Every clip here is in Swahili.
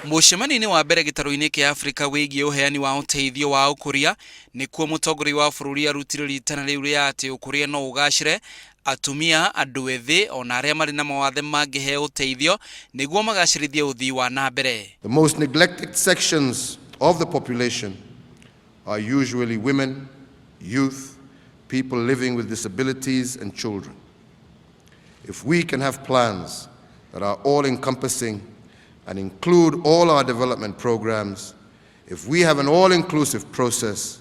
Mucemani-ini wa mbere gitaro-ini kia Afrika wigie uheani wa uteithio wa ukuria nikuo mutongoria wa bururi arutire ritana riu ria ati ukuria no ugacire atumia, andu ethi ona aria mari na mawathe mangihe uteithio niguo magacirithie uthii wa na mbere. The most neglected sections of the population are usually women, youth, people living with disabilities and children. If we can have plans that are all-encompassing and include all our development programs, if we have an all-inclusive process,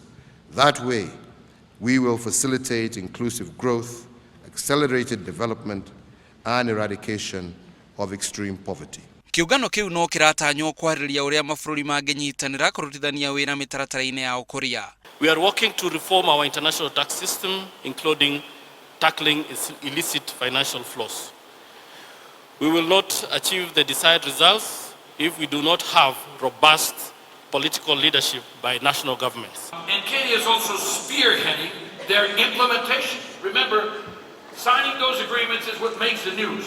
that way we will facilitate inclusive growth, accelerated development, and eradication of extreme poverty. Kiugano kiu no kiratanywo kwariria uria mabururi manginyitanira kurutithania wira mitaratara-ini ya ukuria. We are working to reform our international tax system, including tackling illicit financial flows. We will not achieve the desired results if we do not have robust political leadership by national governments. And Kenya is also spearheading their implementation. Remember, signing those agreements is what makes the news.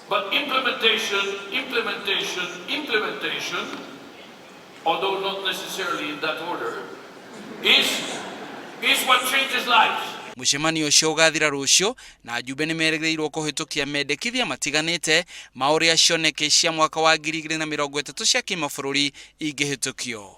But implementation, although not necessarily in that order, is what changes lives. Mucemani ucio ugathira rucio na ajumbe ni merĩgĩrĩirwo kuhĩtũkia mendekithia matiganĩte ma ũrĩa cioneki cia mwaka wa 2030 cia kimabururi ingĩhĩtũkio.